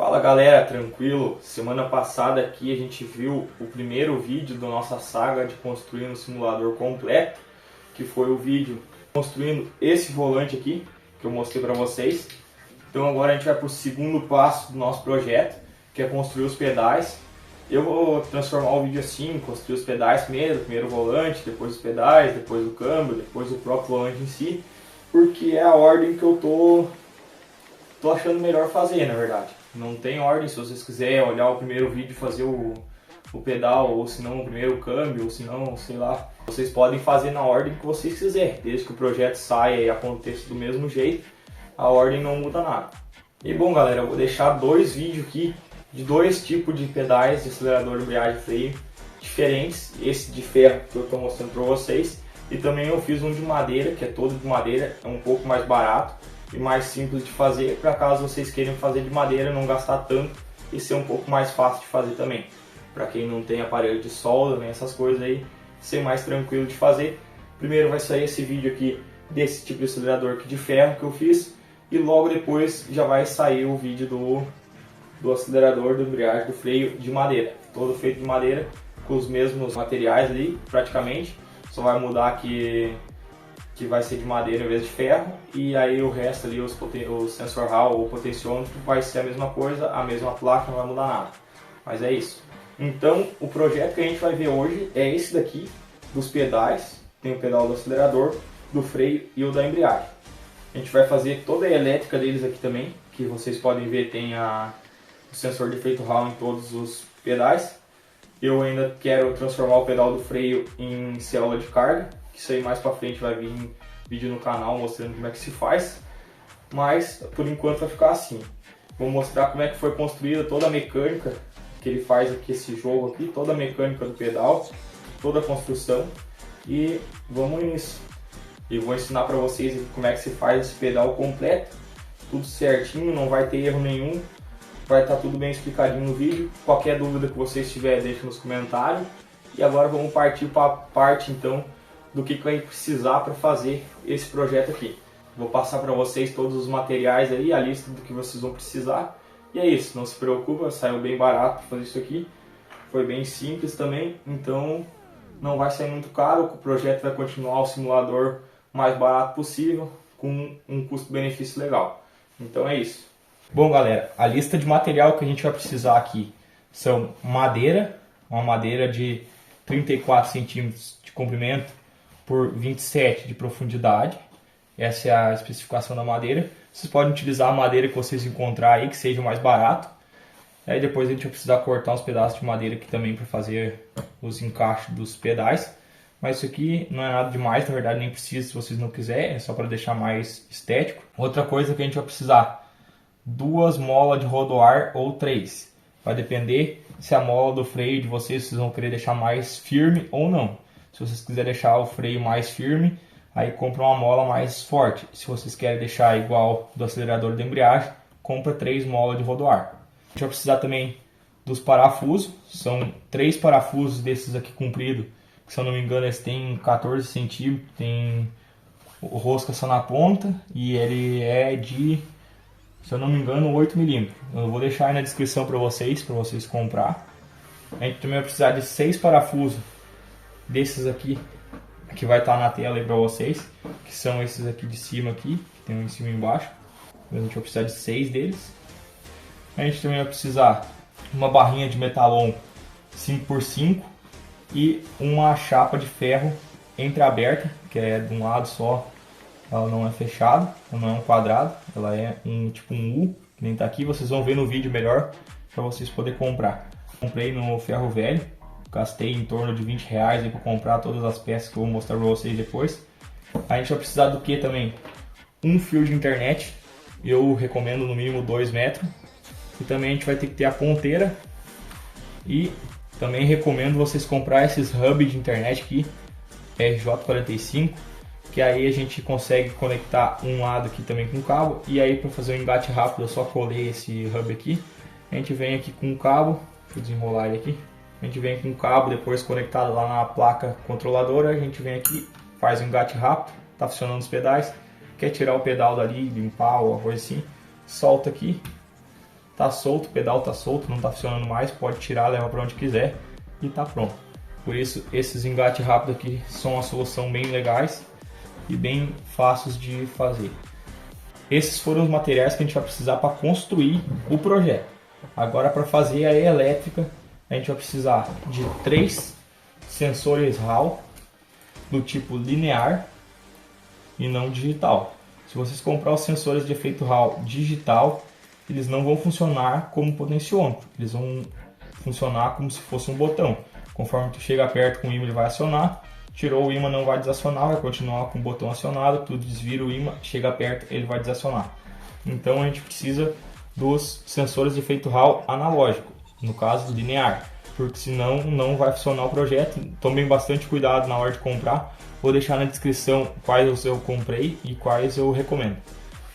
Fala galera, tranquilo? Semana passada aqui a gente viu o primeiro vídeo da nossa saga de construir um simulador completo, que foi o vídeo construindo esse volante aqui, que eu mostrei para vocês. Então agora a gente vai para o segundo passo do nosso projeto, que é construir os pedais. Eu vou transformar o vídeo assim, construir os pedais primeiro o volante, depois os pedais, depois o câmbio, depois o próprio volante em si, porque é a ordem que eu tô achando melhor fazer, na verdade. Não tem ordem, se vocês quiserem olhar o primeiro vídeo e fazer o pedal, ou se não o primeiro câmbio, ou se não, sei lá. Vocês podem fazer na ordem que vocês quiserem, desde que o projeto saia e aconteça do mesmo jeito, a ordem não muda nada. E bom galera, eu vou deixar dois vídeos aqui de dois tipos de pedais de acelerador, embreagem e freio diferentes. Esse de ferro que eu estou mostrando para vocês, e também eu fiz um de madeira, que é todo de madeira, é um pouco mais barato e mais simples de fazer, para caso vocês queiram fazer de madeira, não gastar tanto e ser um pouco mais fácil de fazer também. Para quem não tem aparelho de solda, nem essas coisas aí, ser mais tranquilo de fazer. Primeiro vai sair esse vídeo aqui desse tipo de acelerador aqui de ferro que eu fiz, e logo depois já vai sair o vídeo do acelerador, do embreagem, do freio de madeira, todo feito de madeira, com os mesmos materiais ali praticamente, só vai mudar que vai ser de madeira em vez de ferro, e aí o resto ali, o sensor Hall ou o potenciômetro vai ser a mesma coisa, a mesma placa, não vai mudar nada. Mas é isso. Então o projeto que a gente vai ver hoje é esse daqui, dos pedais. Tem o pedal do acelerador, do freio e o da embreagem. A gente vai fazer toda a elétrica deles aqui também, que vocês podem ver, tem o sensor de efeito Hall em todos os pedais. Eu ainda quero transformar o pedal do freio em célula de carga, que isso aí mais pra frente vai vir vídeo no canal mostrando como é que se faz, mas por enquanto vai ficar assim. Vou mostrar como é que foi construída toda a mecânica que ele faz aqui, esse jogo aqui, toda a mecânica do pedal, toda a construção, e vamos nisso. E vou ensinar para vocês aqui como é que se faz esse pedal completo, tudo certinho, não vai ter erro nenhum, vai estar tudo bem explicadinho no vídeo. Qualquer dúvida que vocês tiverem, deixa nos comentários. E agora vamos partir para a parte então do que vai precisar para fazer esse projeto aqui. Vou passar para vocês todos os materiais aí, a lista do que vocês vão precisar. E é isso, não se preocupa, saiu bem barato para fazer isso aqui. Foi bem simples também, então não vai sair muito caro. O projeto vai continuar o simulador mais barato possível, com um custo-benefício legal. Então é isso. Bom galera, a lista de material que a gente vai precisar aqui são madeira, uma madeira de 34 centímetros de comprimento por 27 de profundidade. Essa é a especificação da madeira. Vocês podem utilizar a madeira que vocês encontrarem aí, que seja mais barato. Aí depois a gente vai precisar cortar uns pedaços de madeira aqui também para fazer os encaixes dos pedais. Mas isso aqui não é nada demais, na verdade nem precisa se vocês não quiserem, é só para deixar mais estético. Outra coisa que a gente vai precisar, 2 molas de rodoar ou 3. Vai depender se a mola do freio de vocês vão querer deixar mais firme ou não. Se vocês quiserem deixar o freio mais firme, aí compra uma mola mais forte. Se vocês querem deixar igual do acelerador de embreagem, compra 3 molas de rodoar. A gente vai precisar também dos parafusos. São 3 parafusos desses aqui compridos, que se eu não me engano eles têm 14 centímetros, tem o rosca só na ponta, e ele é de, se eu não me engano, 8 milímetros. Eu vou deixar aí na descrição para vocês comprar. A gente também vai precisar de 6 parafusos desses aqui, que vai estar na tela aí para vocês, que são esses aqui de cima aqui, que tem um em cima e embaixo. A gente vai precisar de 6 deles. A gente também vai precisar uma barrinha de metalon 5x5 e uma chapa de ferro entreaberta, que é de um lado só, ela não é fechada, não é um quadrado, ela é tipo um U, que nem tá aqui. Vocês vão ver no vídeo melhor para vocês poderem comprar. Comprei no ferro velho, gastei em torno de R$20 para comprar todas as peças que eu vou mostrar para vocês depois. A gente vai precisar do que também? Um fio de internet, eu recomendo no mínimo 2 metros. E também a gente vai ter que ter a ponteira. E também recomendo vocês comprar esses hubs de internet aqui, RJ45, que aí a gente consegue conectar um lado aqui também com cabo. E aí para fazer um engate rápido eu só colei esse hub aqui. A gente vem aqui com o cabo, deixa eu desenrolar ele aqui. A gente vem com o cabo depois conectado lá na placa controladora, a gente vem aqui, faz um engate rápido, tá funcionando os pedais. Quer tirar o pedal dali, limpar ou coisa assim, solta aqui, tá solto, o pedal tá solto, não tá funcionando mais, pode tirar, leva para onde quiser e tá pronto. Por isso esses engates rápidos aqui são uma solução bem legais e bem fáceis de fazer. Esses foram os materiais que a gente vai precisar para construir o projeto. Agora, para fazer a elétrica, a gente vai precisar de 3 sensores Hall do tipo linear e não digital. Se vocês comprar os sensores de efeito Hall digital, eles não vão funcionar como potenciômetro, eles vão funcionar como se fosse um botão. Conforme tu chega perto com o ímã, ele vai acionar, tirou o ímã, não vai desacionar, vai continuar com o botão acionado, tu desvira o ímã, chega perto, ele vai desacionar. Então a gente precisa dos sensores de efeito Hall analógico, no caso linear, porque senão não vai funcionar o projeto. Tomem bastante cuidado na hora de comprar. Vou deixar na descrição quais eu comprei e quais eu recomendo.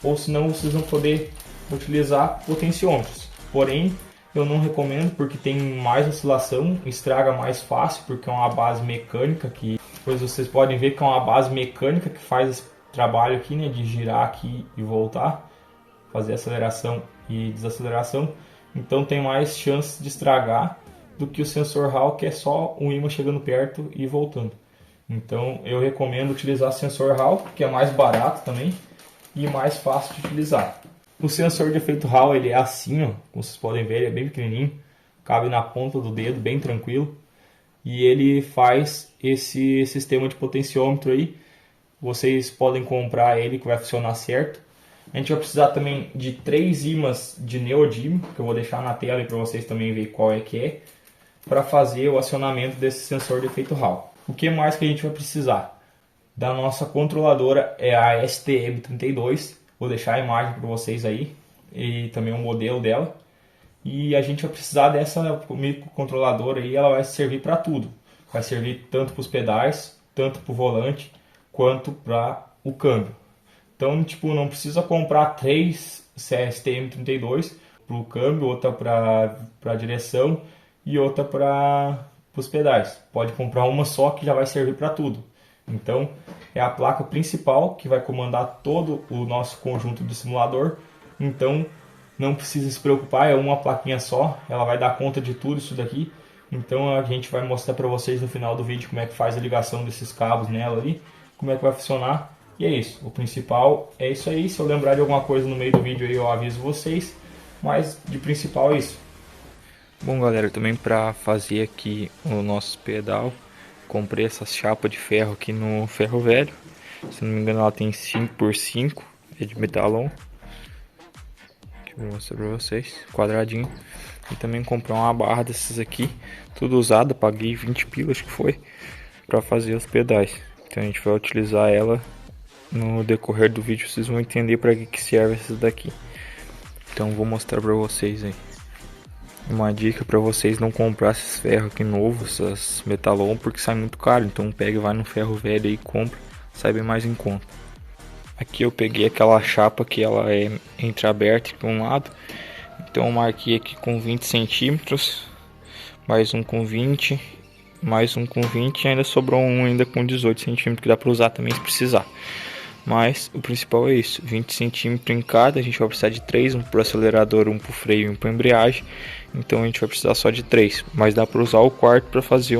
Ou senão vocês vão poder utilizar potenciômetros. Porém, eu não recomendo porque tem mais oscilação, estraga mais fácil porque é uma base mecânica que, pois vocês podem ver que é uma base mecânica que faz esse trabalho aqui, né, de girar aqui e voltar, fazer aceleração e desaceleração. Então tem mais chance de estragar do que o sensor Hall, que é só o ímã chegando perto e voltando. Então eu recomendo utilizar sensor Hall, que é mais barato também e mais fácil de utilizar. O sensor de efeito Hall, ele é assim, ó, como vocês podem ver, ele é bem pequenininho, cabe na ponta do dedo, bem tranquilo. E ele faz esse sistema de potenciômetro aí. Vocês podem comprar ele que vai funcionar certo. A gente vai precisar também de 3 ímãs de neodímio, que eu vou deixar na tela para vocês também verem qual é que é, para fazer o acionamento desse sensor de efeito Hall. O que mais que a gente vai precisar? Da nossa controladora é a STM32, vou deixar a imagem para vocês aí, e também o modelo dela. E a gente vai precisar dessa microcontroladora aí, ela vai servir para tudo. Vai servir tanto para os pedais, tanto para o volante, quanto para o câmbio. Então, tipo, não precisa comprar 3 STM32 para o câmbio, outra para a direção e outra para os pedais. Pode comprar uma só que já vai servir para tudo. Então, é a placa principal que vai comandar todo o nosso conjunto de simulador. Então, não precisa se preocupar, é uma plaquinha só, ela vai dar conta de tudo isso daqui. Então, a gente vai mostrar para vocês no final do vídeo como é que faz a ligação desses cabos nela ali, como é que vai funcionar. E é isso, o principal é isso aí. Se eu lembrar de alguma coisa no meio do vídeo aí, eu aviso vocês, mas de principal é isso. Bom, galera, também para fazer aqui o nosso pedal, comprei essa chapa de ferro aqui no Ferro Velho. Se não me engano, ela tem 5x5, é de metalon. Deixa eu mostrar para vocês, quadradinho. E também comprei uma barra dessas aqui, tudo usada, paguei 20 pilas que foi, para fazer os pedais. Então a gente vai utilizar ela no decorrer do vídeo, vocês vão entender para que serve essa daqui. Então vou mostrar para vocês aí. Uma dica para vocês: não comprar esses ferros aqui novos, essas metalon, porque sai muito caro. Então pega e vai no Ferro Velho e compra, sai bem mais em conta. Aqui eu peguei aquela chapa que ela é entreaberta para um lado, então eu marquei aqui com 20 centímetros, mais um com 20, mais um com 20 e ainda sobrou um ainda com 18 centímetros que dá para usar também se precisar. Mas o principal é isso, 20 centímetros em cada. A gente vai precisar de 3, um para o acelerador, um para o freio e um para a embreagem. Então a gente vai precisar só de 3, mas dá para usar o quarto para fazer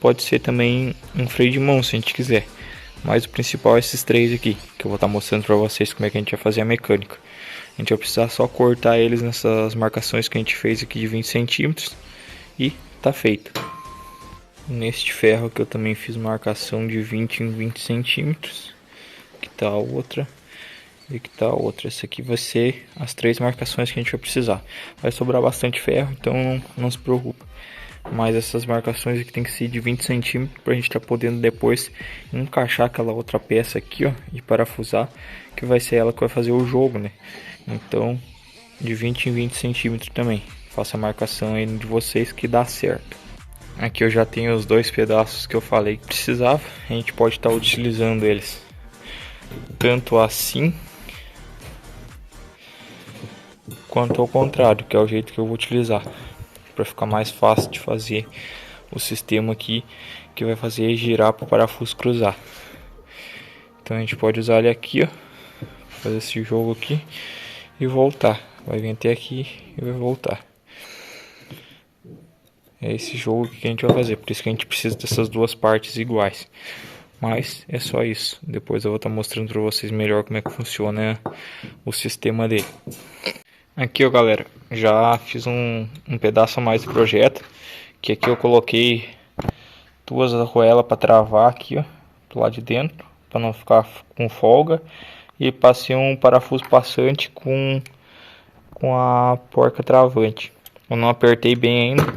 pode ser também um freio de mão se a gente quiser. Mas o principal é esses 3 aqui, que eu vou estar mostrando para vocês como é que a gente vai fazer a mecânica. A gente vai precisar só cortar eles nessas marcações que a gente fez aqui de 20 centímetros e tá feito. Neste ferro que eu também fiz marcação de 20 em 20 centímetros. Aqui tá a outra e aqui tá a outra. Essa aqui vai ser as 3 marcações que a gente vai precisar. Vai sobrar bastante ferro, então não se preocupa. Mas essas marcações aqui tem que ser de 20 centímetros para a gente estar podendo depois encaixar aquela outra peça aqui, ó, e parafusar, que vai ser ela que vai fazer o jogo, né? Então, de 20 em 20 centímetros também. Faça a marcação aí de vocês que dá certo. Aqui eu já tenho os 2 pedaços que eu falei que precisava. A gente pode estar utilizando eles tanto assim quanto ao contrário, que é o jeito que eu vou utilizar, para ficar mais fácil de fazer o sistema aqui, que vai fazer girar para o parafuso cruzar. Então a gente pode usar ele aqui, ó, fazer esse jogo aqui e voltar. vai vir até aqui e vai voltar. É esse jogo que a gente vai fazer, por isso que a gente precisa dessas duas partes iguais. Mas é só isso. Depois eu vou estar mostrando para vocês melhor como é que funciona o sistema dele. Aqui, ó, galera, já fiz um pedaço a mais do projeto. Que aqui eu coloquei duas arruelas para travar aqui, ó, do lado de dentro, para não ficar com folga. E passei um parafuso passante com a porca travante. Eu não apertei bem ainda.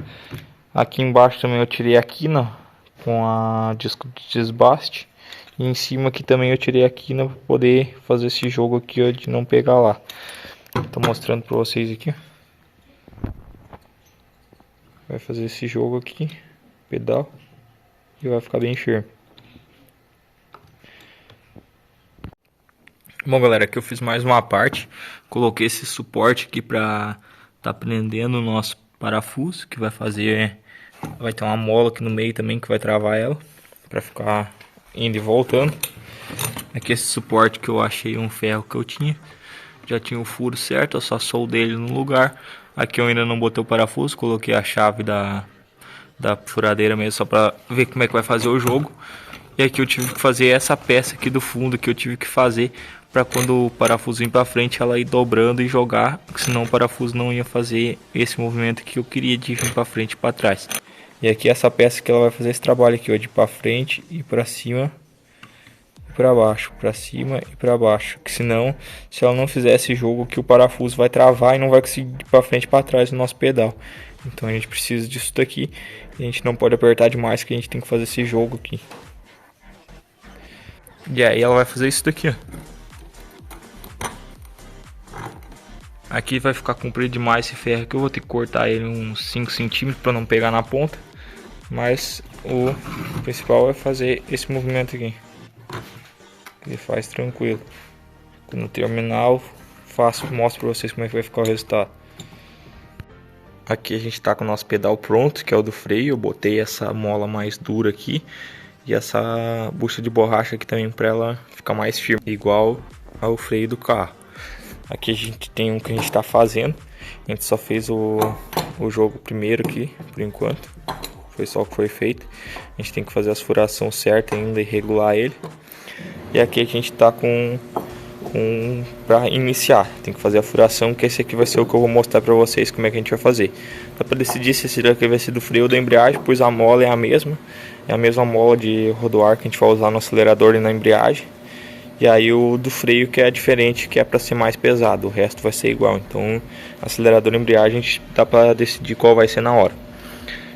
Aqui embaixo também eu tirei a quina com a disco de desbaste. E em cima aqui também eu tirei a quina para poder fazer esse jogo aqui, ó, de não pegar lá. Tô mostrando para vocês aqui. Vai fazer esse jogo aqui, pedal, e vai ficar bem firme. Bom, galera, aqui eu fiz mais uma parte. Coloquei esse suporte aqui para tá prendendo o nosso parafuso, que vai fazer, vai ter uma mola aqui no meio também que vai travar ela, para ficar indo e voltando. Aqui esse suporte que eu achei um ferro que eu tinha, já tinha o furo certo, eu só soldei ele no lugar. Aqui eu ainda não botei o parafuso, coloquei a chave da furadeira mesmo, só para ver como é que vai fazer o jogo. E aqui eu tive que fazer essa peça aqui do fundo, que eu tive que fazer para quando o parafuso vir para frente ela ir dobrando e jogar, porque senão o parafuso não ia fazer esse movimento que eu queria de vir para frente e para trás. E aqui essa peça que ela vai fazer esse trabalho aqui, ó, de para frente e para cima e para baixo, para cima e para baixo, que senão, se ela não fizer esse jogo, que o parafuso vai travar e não vai conseguir ir para frente e para trás no nosso pedal. Então a gente precisa disso daqui, a gente não pode apertar demais, que a gente tem que fazer esse jogo aqui. E aí ela vai fazer isso daqui, ó. Aqui vai ficar comprido demais esse ferro aqui, eu vou ter que cortar ele uns 5 centímetros para não pegar na ponta. Mas o principal é fazer esse movimento aqui. Ele faz tranquilo. No terminal, mostro para vocês como é que vai ficar o resultado. Aqui a gente está com o nosso pedal pronto, que é o do freio. Eu botei essa mola mais dura aqui e essa bucha de borracha aqui também para ela ficar mais firme, igual ao freio do carro. Aqui a gente tem um que a gente está fazendo. A gente só fez o jogo primeiro aqui, por enquanto. Foi só o que foi feito. A gente tem que fazer as furações certas ainda e regular ele. E aqui a gente está para iniciar. Tem que fazer a furação, que esse aqui vai ser o que eu vou mostrar para vocês como é que a gente vai fazer. Dá para decidir se esse daqui vai ser do freio ou da embreagem, pois a mola é a mesma. É a mesma mola de rodoar que a gente vai usar no acelerador e na embreagem. E aí o do freio que é diferente, que é para ser mais pesado, o resto vai ser igual. Então acelerador e embreagem a gente dá para decidir qual vai ser na hora.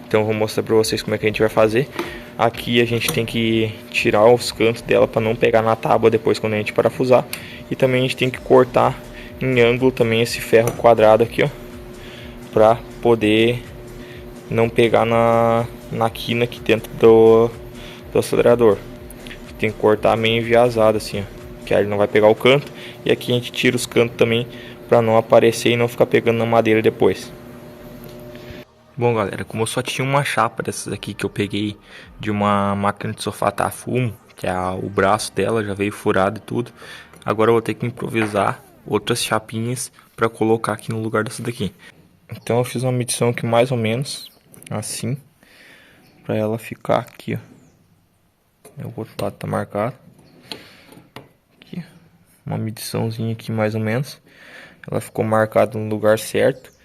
Então eu vou mostrar para vocês como é que a gente vai fazer. Aqui a gente tem que tirar os cantos dela para não pegar na tábua depois quando a gente parafusar. E também a gente tem que cortar em ângulo também esse ferro quadrado aqui, ó, para poder não pegar na quina aqui dentro do acelerador. Tem que cortar meio enviesado assim, ó, que aí ele não vai pegar o canto. E aqui a gente tira os cantos também para não aparecer e não ficar pegando na madeira depois. Bom, galera, como eu só tinha uma chapa dessas aqui que eu peguei de uma máquina de sulfatar fumo, que é o braço dela já veio furado e tudo, agora eu vou ter que improvisar outras chapinhas para colocar aqui no lugar dessa daqui. Então eu fiz uma medição aqui mais ou menos assim, para ela ficar aqui, ó. O outro lado tá marcado aqui, uma mediçãozinha aqui mais ou menos. Ela ficou marcada no lugar certo.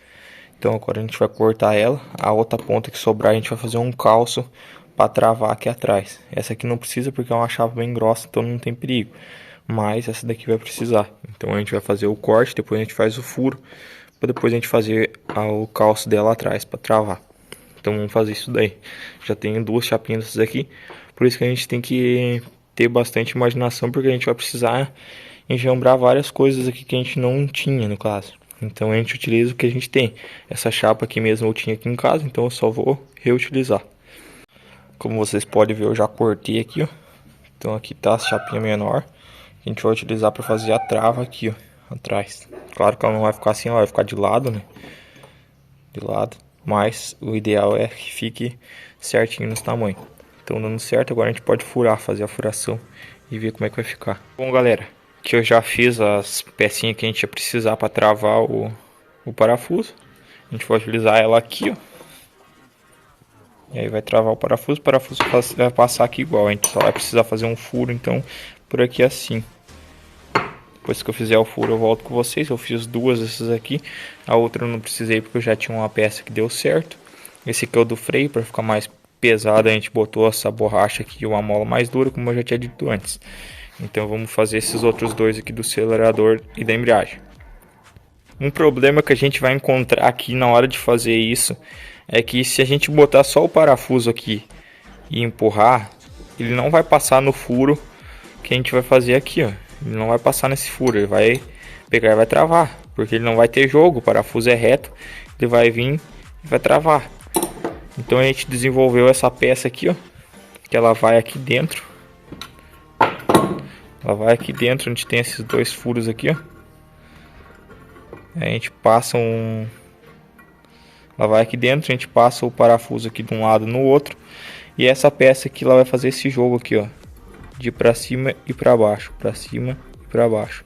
Então agora a gente vai cortar ela. A outra ponta que sobrar a gente vai fazer um calço para travar aqui atrás. Essa aqui não precisa porque é uma chapa bem grossa, então não tem perigo. Mas essa daqui vai precisar. Então a gente vai fazer o corte, depois a gente faz o furo, para depois a gente fazer o calço dela atrás para travar. Então vamos fazer isso daí. Já tenho duas chapinhas dessas aqui. Por isso que a gente tem que ter bastante imaginação, porque a gente vai precisar enjambrar várias coisas aqui que a gente não tinha no caso. Então a gente utiliza o que a gente tem. Essa chapa aqui mesmo eu tinha aqui em casa, então eu só vou reutilizar. Como vocês podem ver, eu já cortei aqui, ó. Então aqui tá a chapinha menor. A gente vai utilizar para fazer a trava aqui, ó, atrás. Claro que ela não vai ficar assim, ela vai ficar de lado, né? De lado. Mas o ideal é que fique certinho nos tamanhos. Então dando certo, agora a gente pode furar, fazer a furação e ver como é que vai ficar. Bom, galera, que eu já fiz as pecinhas que a gente ia precisar para travar o parafuso. A gente vai utilizar ela aqui, ó. E aí vai travar o parafuso vai passar aqui igual. A gente só vai precisar fazer um furo, então, por aqui assim. Depois que eu fizer o furo eu volto com vocês. Eu fiz duas dessas aqui. A outra eu não precisei porque eu já tinha uma peça que deu certo. Esse aqui é o do freio, para ficar mais pesado a gente botou essa borracha aqui, uma mola mais dura, como eu já tinha dito antes. Então vamos fazer esses outros dois aqui do acelerador e da embreagem. Um problema que a gente vai encontrar aqui na hora de fazer isso é que se a gente botar só o parafuso aqui e empurrar, ele não vai passar no furo que a gente vai fazer aqui, ó. Ele não vai passar nesse furo, ele vai pegar e vai travar, porque ele não vai ter jogo, o parafuso é reto, ele vai vir e vai travar. Então a gente desenvolveu essa peça aqui, ó, que ela vai aqui dentro. Ela vai aqui dentro, a gente tem esses dois furos aqui, ó. A gente passa ela vai aqui dentro, a gente passa o parafuso aqui de um lado no outro. E essa peça aqui, ela vai fazer esse jogo aqui, ó, de para cima e para baixo, para cima e para baixo.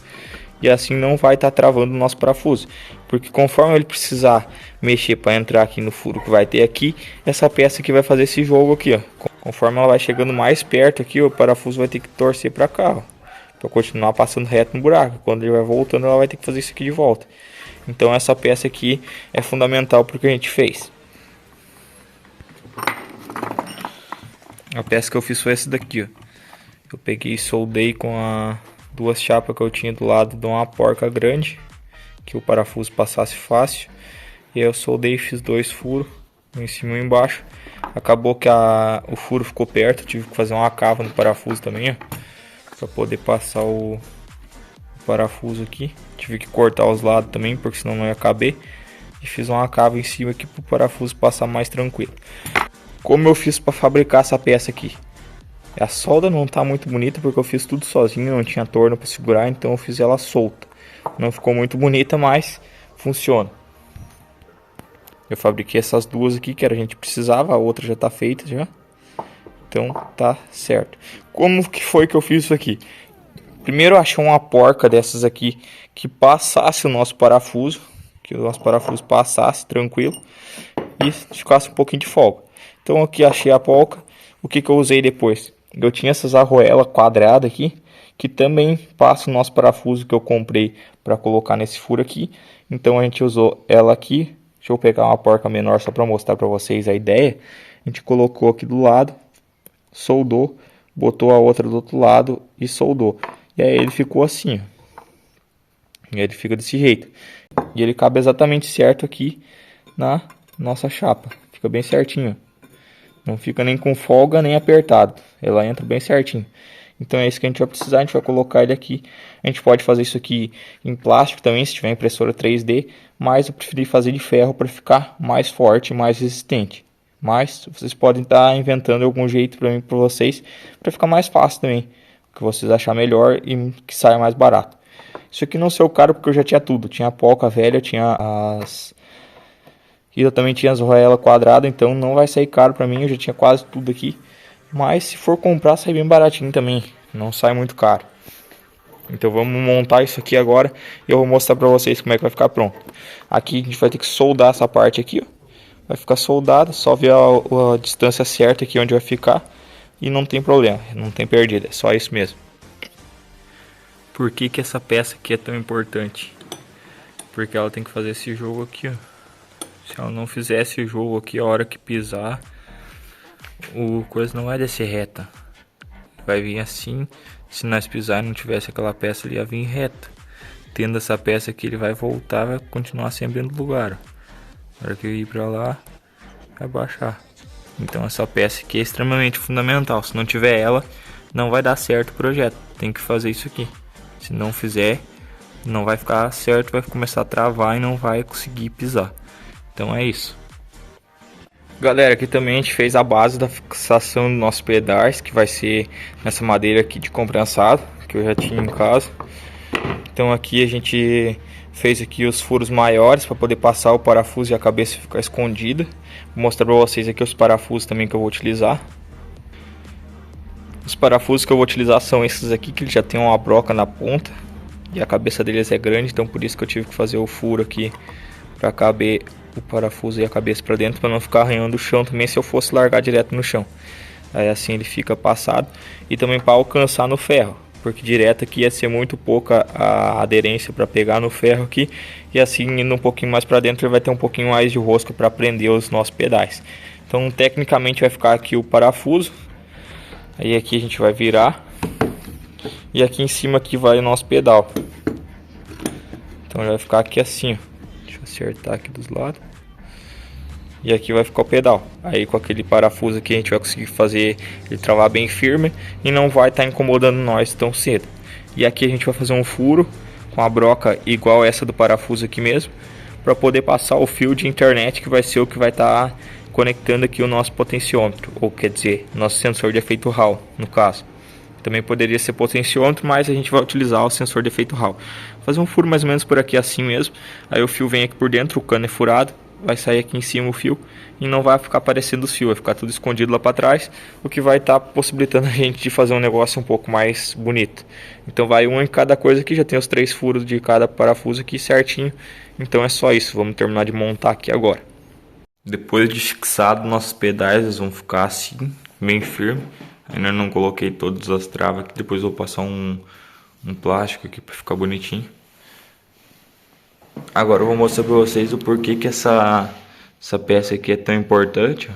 E assim não vai estar travando o nosso parafuso, porque conforme ele precisar mexer para entrar aqui no furo que vai ter aqui, essa peça aqui vai fazer esse jogo aqui, ó. Conforme ela vai chegando mais perto aqui, o parafuso vai ter que torcer para cá, ó, para continuar passando reto no buraco. Quando ele vai voltando, ela vai ter que fazer isso aqui de volta. Então essa peça aqui é fundamental para o que a gente fez. A peça que eu fiz foi essa daqui, ó. Eu peguei e soldei com duas chapas que eu tinha do lado de uma porca grande, que o parafuso passasse fácil. E aí eu soldei e fiz dois furos, um em cima e um embaixo. Acabou que o furo ficou perto, tive que fazer uma cava no parafuso também, ó, para poder passar o parafuso aqui. Tive que cortar os lados também, porque senão não ia caber. E fiz uma cava em cima aqui para o parafuso passar mais tranquilo. Como eu fiz para fabricar essa peça aqui? A solda não tá muito bonita porque eu fiz tudo sozinho, não tinha torno para segurar, então eu fiz ela solta. Não ficou muito bonita, mas funciona. Eu fabriquei essas duas aqui que a gente precisava, a outra já tá feita já. Então tá certo. Como que foi que eu fiz isso aqui? Primeiro eu achei uma porca dessas aqui que passasse o nosso parafuso, que o nosso parafuso passasse tranquilo e ficasse um pouquinho de folga. Então aqui achei a polca. O que eu usei depois? Eu tinha essas arruelas quadradas aqui, que também passa o nosso parafuso que eu comprei para colocar nesse furo aqui. Então a gente usou ela aqui. Deixa eu pegar uma porca menor só para mostrar para vocês a ideia. A gente colocou aqui do lado, soldou, botou a outra do outro lado e soldou. E aí ele ficou assim, ó. E aí ele fica desse jeito. E ele cabe exatamente certo aqui na nossa chapa. Fica bem certinho. Não fica nem com folga, nem apertado. Ela entra bem certinho. Então é isso que a gente vai precisar. A gente vai colocar ele aqui. A gente pode fazer isso aqui em plástico também, se tiver impressora 3D. Mas eu preferi fazer de ferro para ficar mais forte e mais resistente. Mas vocês podem estar inventando algum jeito para mim, para vocês, para ficar mais fácil também. O que vocês acharem melhor e que saia mais barato. Isso aqui não saiu caro porque eu já tinha tudo. Tinha a polca velha, tinha e eu também tinha as arruelas quadradas, então não vai sair caro pra mim, eu já tinha quase tudo aqui. Mas se for comprar, sai bem baratinho também, não sai muito caro. Então vamos montar isso aqui agora e eu vou mostrar pra vocês como é que vai ficar pronto. Aqui a gente vai ter que soldar essa parte aqui, ó. Vai ficar soldada, só ver a distância certa aqui onde vai ficar. E não tem problema, não tem perdida, é só isso mesmo. Por que que essa peça aqui é tão importante? Porque ela tem que fazer esse jogo aqui, ó. Se ela não fizer esse jogo aqui, a hora que pisar, o coisa não vai descer reta. Vai vir assim. Se nós pisar e não tivesse aquela peça, ele ia vir reta. Tendo essa peça aqui, ele vai voltar, vai continuar sempre no lugar. A hora que eu ir pra lá, vai baixar. Então essa peça aqui é extremamente fundamental. Se não tiver ela, não vai dar certo o projeto. Tem que fazer isso aqui. Se não fizer, não vai ficar certo, vai começar a travar e não vai conseguir pisar. Então é isso. Galera, aqui também a gente fez a base da fixação dos nossos pedais, que vai ser nessa madeira aqui de compensado, que eu já tinha em casa. Então aqui a gente fez aqui os furos maiores para poder passar o parafuso e a cabeça ficar escondida. Vou mostrar para vocês aqui os parafusos também que eu vou utilizar. Os parafusos que eu vou utilizar são esses aqui, que já tem uma broca na ponta e a cabeça deles é grande, então por isso que eu tive que fazer o furo aqui para caber o parafuso e a cabeça para dentro, para não ficar arranhando o chão também se eu fosse largar direto no chão. Aí assim ele fica passado, e também para alcançar no ferro, porque direto aqui ia ser muito pouca a aderência para pegar no ferro aqui, e assim indo um pouquinho mais para dentro ele vai ter um pouquinho mais de rosca para prender os nossos pedais. Então tecnicamente vai ficar aqui o parafuso, aí aqui a gente vai virar, e aqui em cima aqui vai o nosso pedal. Então ele vai ficar aqui assim, ó. Deixa eu acertar aqui dos lados. E aqui vai ficar o pedal. Aí com aquele parafuso aqui a gente vai conseguir fazer ele travar bem firme e não vai estar incomodando nós tão cedo. E aqui a gente vai fazer um furo com a broca igual essa do parafuso aqui mesmo, para poder passar o fio de internet, que vai ser o que vai estar conectando aqui o nosso potenciômetro, ou quer dizer, nosso sensor de efeito Hall, no caso. Também poderia ser potenciômetro, mas a gente vai utilizar o sensor de efeito Hall. Fazer um furo mais ou menos por aqui assim mesmo. Aí o fio vem aqui por dentro, o cano é furado, vai sair aqui em cima o fio e não vai ficar aparecendo os fios, vai ficar tudo escondido lá para trás, o que vai estar possibilitando a gente de fazer um negócio um pouco mais bonito. Então vai um em cada coisa aqui, já tem os 3 furos de cada parafuso aqui certinho. Então é só isso, vamos terminar de montar aqui agora. Depois de fixado, nossos pedais eles vão ficar assim, bem firme. Ainda não coloquei todas as travas aqui, depois vou passar um plástico aqui para ficar bonitinho. Agora eu vou mostrar para vocês o porquê que essa peça aqui é tão importante, ó.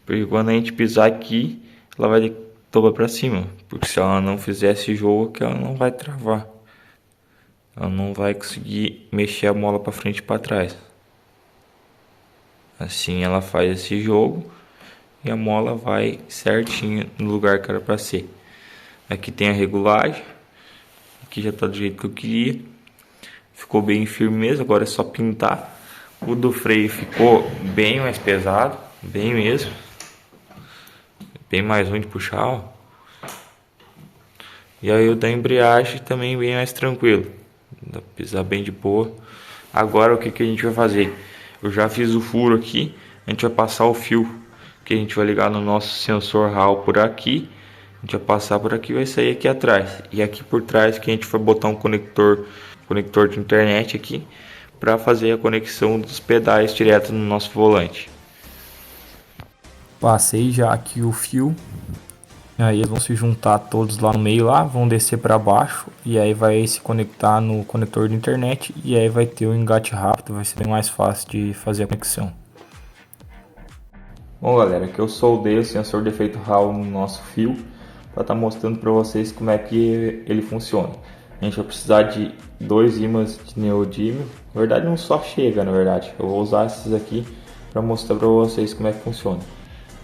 Porque quando a gente pisar aqui, ela vai tomar para cima, porque se ela não fizer esse jogo aqui, ela não vai travar. Ela não vai conseguir mexer a mola para frente e para trás. Assim ela faz esse jogo e a mola vai certinho no lugar que era para ser. Aqui tem a regulagem, aqui já está do jeito que eu queria, ficou bem firme mesmo, agora é só pintar. O do freio ficou bem mais pesado, bem mesmo, bem mais ruim de puxar, ó. E aí o da embreagem também bem mais tranquilo, dá pra pisar bem de boa. Agora o que a gente vai fazer? Eu já fiz o furo aqui, a gente vai passar o fio que a gente vai ligar no nosso sensor Hall por aqui. A gente vai passar por aqui e vai sair aqui atrás. E aqui por trás que a gente vai botar um conector de internet aqui, para fazer a conexão dos pedais direto no nosso volante. Passei já aqui o fio. Aí eles vão se juntar todos lá no meio lá, vão descer para baixo e aí vai se conectar no conector de internet e aí vai ter um engate rápido, vai ser bem mais fácil de fazer a conexão. Bom galera, aqui eu soldei o sensor de efeito Hall no nosso fio para estar mostrando para vocês como é que ele funciona. A gente vai precisar de 2 ímãs de neodímio, na verdade um só chega, na verdade. Eu vou usar esses aqui para mostrar para vocês como é que funciona.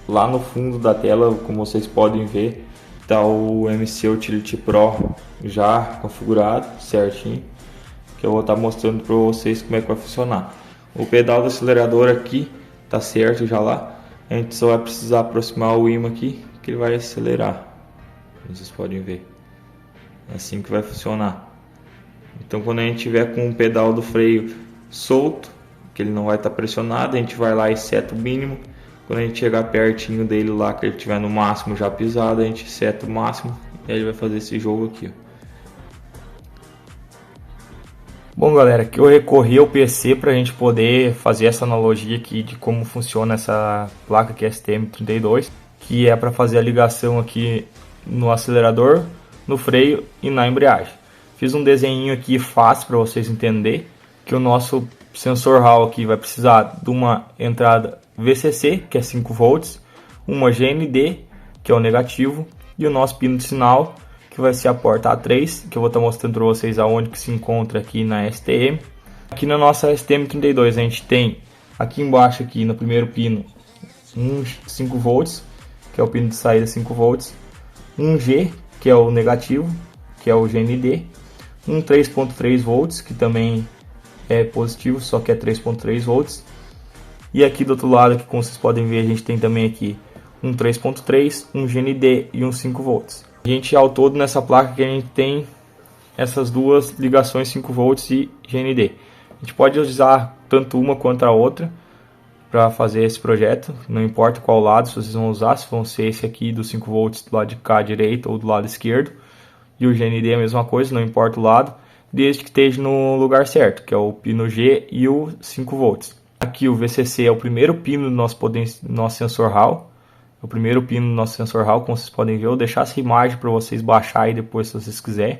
Lá no fundo da tela, como vocês podem ver, está o MC Utility Pro já configurado certinho, que eu vou estar mostrando para vocês como é que vai funcionar. O pedal do acelerador aqui está certo já lá. A gente só vai precisar aproximar o ímã aqui, que ele vai acelerar. Vocês podem ver. É assim que vai funcionar. Então quando a gente tiver com o pedal do freio solto, que ele não vai estar pressionado, a gente vai lá e seta o mínimo. Quando a gente chegar pertinho dele lá, que ele estiver no máximo já pisado, a gente seta o máximo e aí ele vai fazer esse jogo aqui, ó. Bom galera, aqui eu recorri ao PC para a gente poder fazer essa analogia aqui de como funciona essa placa aqui STM32, que é para fazer a ligação aqui no acelerador, no freio e na embreagem. Fiz um desenho aqui fácil para vocês entenderem que o nosso sensor Hall aqui vai precisar de uma entrada VCC, que é 5 volts, uma GND, que é o negativo, e o nosso pino de sinal, que vai ser a porta A3, que eu vou estar mostrando para vocês aonde que se encontra aqui na STM. Aqui na nossa STM32 a gente tem aqui embaixo, aqui no primeiro pino, um 5 volts, que é o pino de saída 5 volts, um G, que é o negativo, que é o GND, um 3.3 volts, que também é positivo, só que é 3.3 volts. E aqui do outro lado, aqui, como vocês podem ver, a gente tem também aqui um 3.3, um GND e um 5 volts. A gente, ao todo, nessa placa que a gente tem essas duas ligações 5 volts e GND. A gente pode usar tanto uma quanto a outra para fazer esse projeto, não importa qual lado vocês vão usar, se vão ser esse aqui do 5 volts do lado de cá direito ou do lado esquerdo, e o GND é a mesma coisa, não importa o lado. desde que esteja no lugar certo, que é o pino G e o 5 volts. Aqui o VCC é o primeiro pino do nosso sensor Hall. O primeiro pino do nosso sensor Hall, como vocês podem ver, eu vou deixar essa imagem para vocês baixarem depois se vocês quiserem.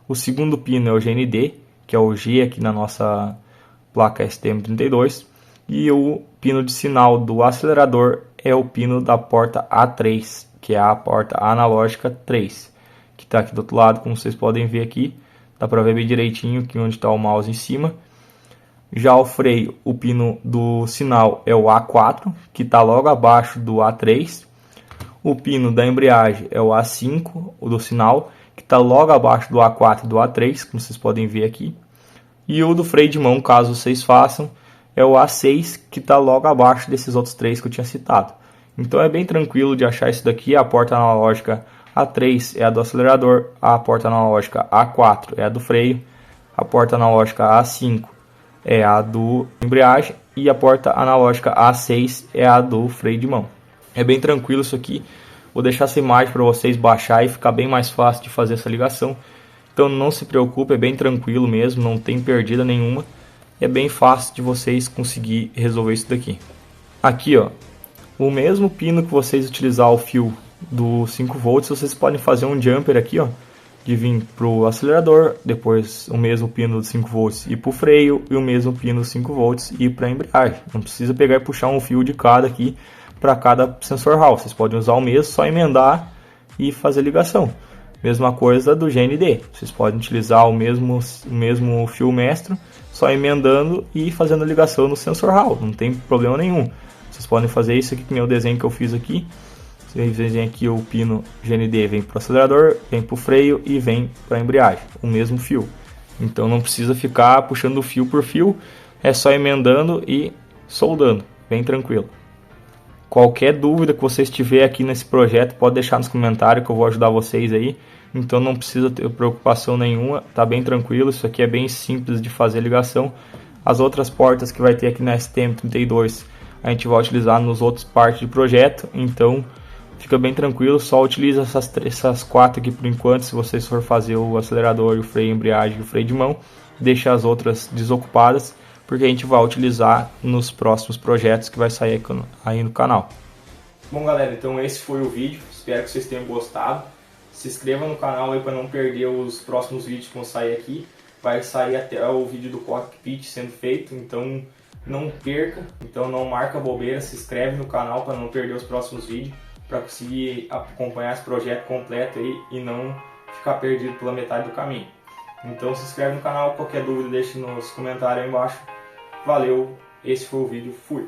O segundo pino é o GND, que é o G aqui na nossa placa STM32. E o pino de sinal do acelerador é o pino da porta A3, que é a porta analógica 3, que está aqui do outro lado, como vocês podem ver aqui. Dá para ver bem direitinho aqui onde está o mouse em cima. Já o freio, o pino do sinal é o A4, que está logo abaixo do A3. O pino da embreagem é o A5, o do sinal, que está logo abaixo do A4 e do A3, como vocês podem ver aqui. E o do freio de mão, caso vocês façam, é o A6, que está logo abaixo desses outros três que eu tinha citado. Então é bem tranquilo de achar isso daqui. A porta analógica A3 é a do acelerador, a porta analógica A4 é a do freio, a porta analógica A5 é a do embreagem e a porta analógica A6 é a do freio de mão. É bem tranquilo isso aqui. Vou deixar essa imagem para vocês baixar e ficar bem mais fácil de fazer essa ligação. Então não se preocupe, é bem tranquilo mesmo, não tem perdida nenhuma. É bem fácil de vocês conseguir resolver isso daqui. Aqui, ó, o mesmo pino que vocês utilizar o fio do 5 volts, vocês podem fazer um jumper aqui, ó, de vir para o acelerador, depois o mesmo pino de 5 volts ir para o freio e o mesmo pino de 5 volts ir para a embreagem. Não precisa pegar e puxar um fio de cada aqui para cada sensor Hall. Vocês podem usar o mesmo, só emendar e fazer ligação. Mesma coisa do GND. Vocês podem utilizar o mesmo fio mestre, só emendando e fazendo ligação no sensor Hall. Não tem problema nenhum. Vocês podem fazer isso aqui com o desenho que eu fiz aqui. Vocês veem aqui o pino GND vem para o acelerador, vem para o freio e vem para a embreagem. O mesmo fio. Então não precisa ficar puxando fio por fio. É só emendando e soldando. Bem tranquilo. Qualquer dúvida que vocês tiverem aqui nesse projeto, pode deixar nos comentários que eu vou ajudar vocês aí. Então não precisa ter preocupação nenhuma, tá bem tranquilo. Isso aqui é bem simples de fazer ligação. As outras portas que vai ter aqui na STM32 a gente vai utilizar nos outros partes de projeto. Então fica bem tranquilo, só utiliza essas quatro aqui por enquanto. Se vocês for fazer o acelerador, o freio, a embreagem e o freio de mão, deixa as outras desocupadas, porque a gente vai utilizar nos próximos projetos que vai sair aí no canal. Bom galera, então esse foi o vídeo, espero que vocês tenham gostado. Se inscreva no canal aí para não perder os próximos vídeos que vão sair aqui. Vai sair até o vídeo do cockpit sendo feito, então não perca. Então não marca bobeira, se inscreve no canal para não perder os próximos vídeos, para conseguir acompanhar esse projeto completo aí e não ficar perdido pela metade do caminho. Então se inscreve no canal, qualquer dúvida deixe nos comentários aí embaixo. Valeu, esse foi o vídeo, fui!